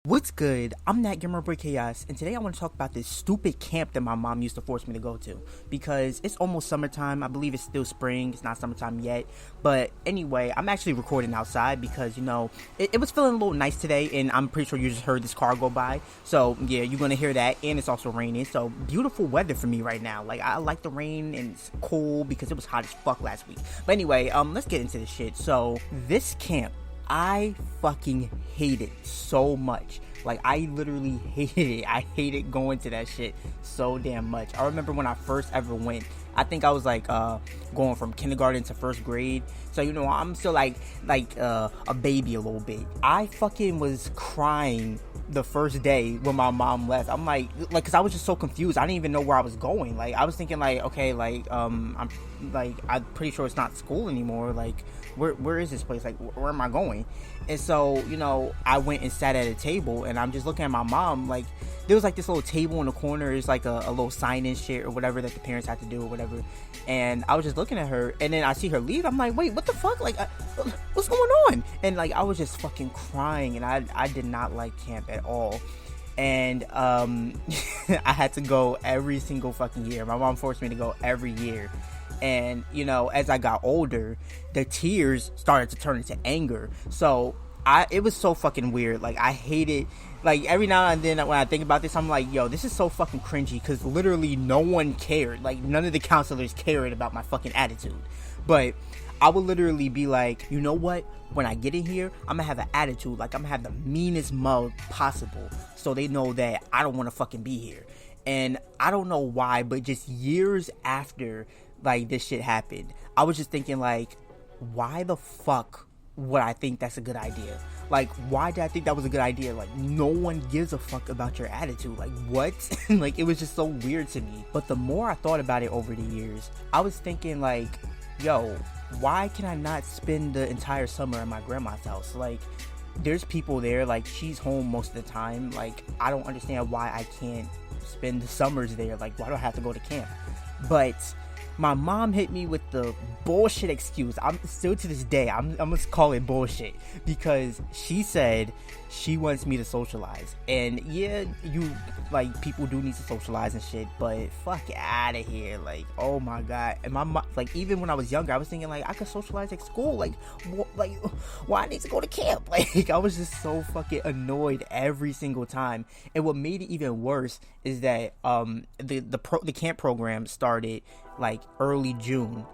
What's good? I'm Nat Gamer Break Chaos, and today I want to talk about this stupid camp that my mom used to force me to go to because it's almost summertime. I believe it's still spring. It's not summertime yet. But anyway, I'm actually recording outside because, it was feeling a little nice today, and I'm pretty sure you just heard this car go by. So, yeah, you're going to hear that, and it's also raining. So, beautiful weather for me right now. Like, I like the rain, and it's cool because it was hot as fuck last week. But anyway, let's get into this shit. So, this camp, I fucking hate it so much. Like, I literally hated it. I hated going to that shit so damn much. I remember when I first ever went, I think I was like going from kindergarten to first grade. So, I'm still like a baby a little bit. I fucking was crying the first day when my mom left. I'm like, cause I was just so confused. I didn't even know where I was going. Like, I was thinking like, okay, I'm pretty sure it's not school anymore. Like, where is this place? Like, where am I going? And so, I went and sat at a table, and I'm just looking at my mom. Like, there was like this little table in the corner. It's like a little sign-in shit or whatever that the parents have to do or whatever. And I was just looking at her, and then I see her leave. I'm like, wait, what the fuck? Like, what's going on? And like, I was just fucking crying, and I did not like camp at all. And I had to go every single fucking year. My mom forced me to go every year. And, as I got older, the tears started to turn into anger. So, it was so fucking weird. Like, I hate it. Like, every now and then when I think about this, I'm like, yo, this is so fucking cringy. Because literally no one cared. Like, none of the counselors cared about my fucking attitude. But I would literally be like, you know what? When I get in here, I'm going to have an attitude. Like, I'm going to have the meanest mug possible. So they know that I don't want to fucking be here. And I don't know why, but just years after like this shit happened, I was just thinking like, why the fuck would I think that's a good idea? Like, why did I think that was a good idea? Like, no one gives a fuck about your attitude. Like, what? Like, it was just so weird to me. But the more I thought about it over the years, I was thinking like, yo, why can I not spend the entire summer at my grandma's house? Like, there's people there, like, she's home most of the time. Like, I don't understand why I can't spend the summers there. Like, why do I have to go to camp? But my mom hit me with the bullshit excuse. I'm still to this day, I'm gonna call it bullshit, because she said she wants me to socialize. And yeah, like, people do need to socialize and shit, but fuck out of here. Like, oh my god. And my mom, like, even when I was younger, I was thinking like, I could socialize at school. Like, why I need to go to camp? Like, I was just so fucking annoyed every single time. And what made it even worse is that the camp program started like early June.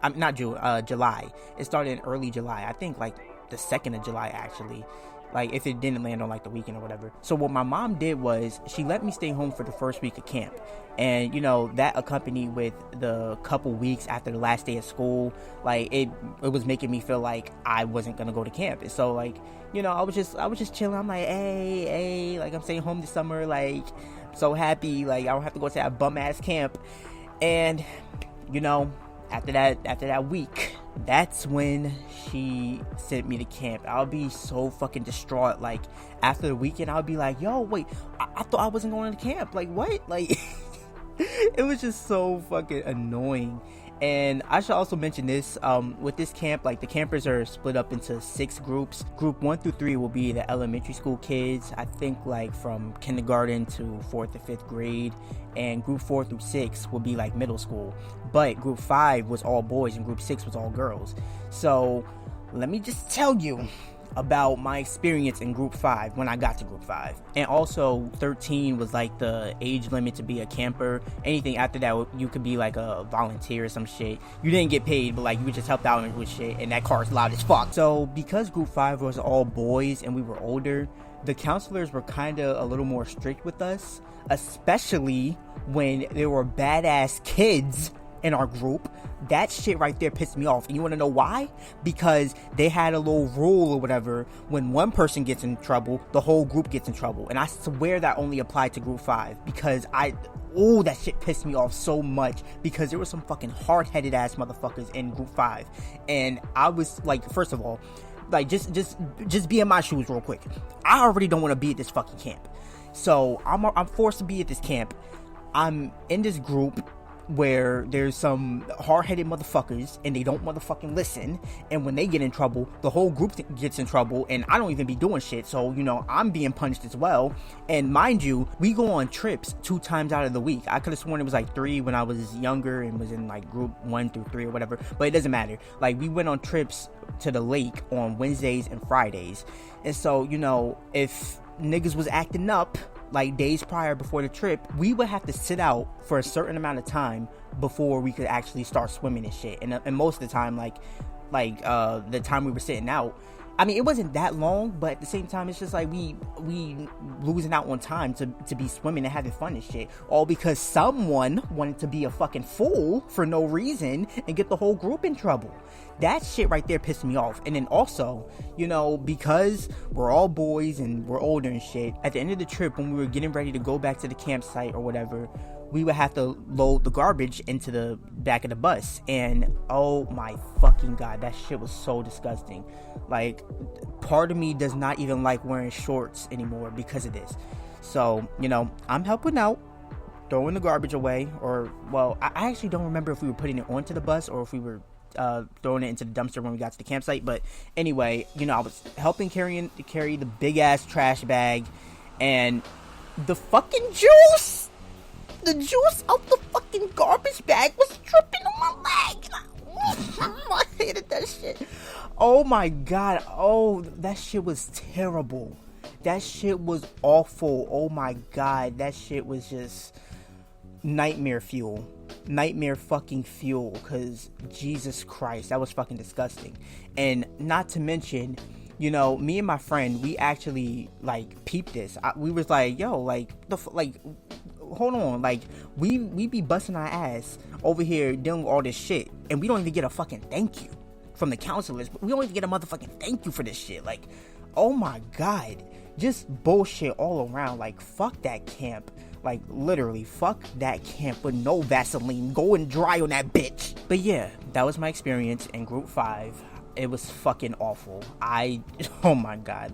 July. It started in early July. I think like the 2nd of July, actually. Like, if it didn't land on like the weekend or whatever. So what my mom did was she let me stay home for the first week of camp. And, that accompanied with the couple weeks after the last day of school. Like, it was making me feel like I wasn't going to go to camp. And so, like, I was just chilling. I'm like, hey, like, I'm staying home this summer. Like, so happy. Like, I don't have to go to that bum ass camp. And, after that week, that's when she sent me to camp. I'll be so fucking distraught. Like, after the weekend, I'll be like, yo, wait, I thought I wasn't going to camp. Like, what? Like, it was just so fucking annoying. And I should also mention this, with this camp, like, the campers are split up into 6 groups. Group 1 through 3 will be the elementary school kids, I think, like, from kindergarten to 4th to 5th grade. And group 4 through 6 will be, like, middle school. But group 5 was all boys, and group 6 was all girls. So, let me just tell you about my experience in group 5 when I got to group 5. And also, 13 was like the age limit to be a camper. Anything after that, you could be like a volunteer or some shit. You didn't get paid, but like, you just helped out with shit, and that car's loud as fuck. So because group 5 was all boys and we were older, the counselors were kind of a little more strict with us, especially when there were badass kids in our group. That shit right there pissed me off. And you want to know why? Because they had a little rule or whatever. When one person gets in trouble, the whole group gets in trouble. And I swear that only applied to group 5. Because that shit pissed me off so much. Because there were some fucking hard-headed ass motherfuckers in group 5. And I was like, first of all, like, just be in my shoes real quick. I already don't want to be at this fucking camp. So I'm forced to be at this camp. I'm in this group where there's some hard-headed motherfuckers and they don't motherfucking listen, and when they get in trouble, the whole group gets in trouble, and I don't even be doing shit, so I'm being punished as well. And mind you, we go on trips 2 times out of the week. I could have sworn it was like 3 when I was younger and was in like group 1 through 3 or whatever, but it doesn't matter. Like, we went on trips to the lake on Wednesdays and Fridays, and so if niggas was acting up like days prior before the trip, we would have to sit out for a certain amount of time before we could actually start swimming and shit. And most of the time, like the time we were sitting out, I mean, it wasn't that long, but at the same time, it's just like we losing out on time to be swimming and having fun and shit, all because someone wanted to be a fucking fool for no reason and get the whole group in trouble. That shit right there pissed me off. And then also, because we're all boys and we're older and shit, at the end of the trip, when we were getting ready to go back to the campsite or whatever, we would have to load the garbage into the back of the bus. And oh my fucking god, that shit was so disgusting. Like, part of me does not even like wearing shorts anymore because of this. So, I'm helping out, throwing the garbage away, or, well, I actually don't remember if we were putting it onto the bus or if we were throwing it into the dumpster when we got to the campsite. But anyway, I was helping carry the big ass trash bag, and the fucking juice out the fucking garbage bag was dripping on my leg. I hated that shit. Oh my god. Oh, that shit was terrible. That shit was awful. Oh my god. That shit was just nightmare fuel. Nightmare fucking fuel. Because Jesus Christ, that was fucking disgusting. And not to mention, me and my friend, we actually peeped this. We was like, yo, hold on, we be busting our ass over here dealing with all this shit, and we don't even get a fucking thank you from the counselors. But we don't even get a motherfucking thank you for this shit. Like, oh my god, just bullshit all around. Like, fuck that camp. Like, literally, fuck that camp with no Vaseline. Go and dry on that bitch. But yeah, that was my experience in group 5. It was fucking awful. Oh my god,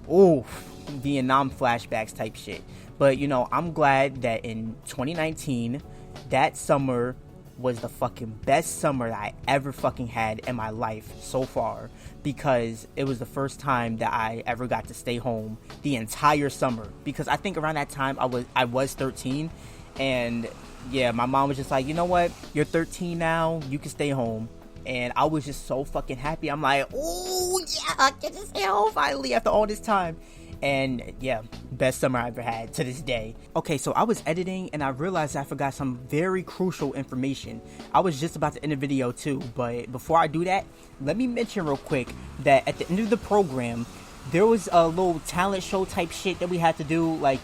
Vietnam flashbacks type shit. But, I'm glad that in 2019, that summer was the fucking best summer that I ever fucking had in my life so far, because it was the first time that I ever got to stay home the entire summer. Because I think around that time I was 13, and yeah, my mom was just like, you know what, you're 13 now, you can stay home. And I was just so fucking happy. I'm like, oh yeah, I get to stay home finally after all this time. And yeah, best summer I ever had to this day. Okay, so I was editing and I realized I forgot some very crucial information. I was just about to end the video too, but before I do that, let me mention real quick that at the end of the program, there was a little talent show type shit that we had to do. Like,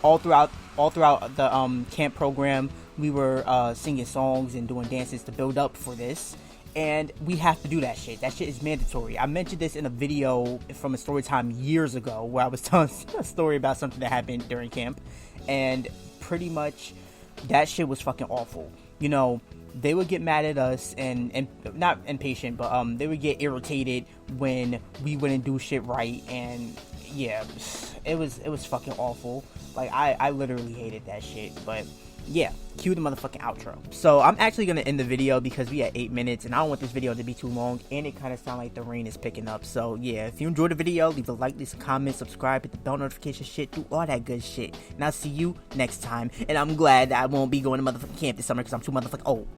all throughout the camp program, we were singing songs and doing dances to build up for this. And we have to do that shit. That shit is mandatory. I mentioned this in a video from a story time years ago where I was telling a story about something that happened during camp. And pretty much that shit was fucking awful. They would get mad at us and not impatient, but they would get irritated when we wouldn't do shit right. And yeah, it was fucking awful. Like, I literally hated that shit. But yeah, cue the motherfucking outro. So I'm actually gonna end the video because we at 8 minutes and I don't want this video to be too long, and it kind of sounds like the rain is picking up. So yeah, if you enjoyed the video, leave a like, leave a comment, subscribe, hit the bell notification shit, do all that good shit, and I'll see you next time. And I'm glad that I won't be going to motherfucking camp this summer because I'm too motherfucking old.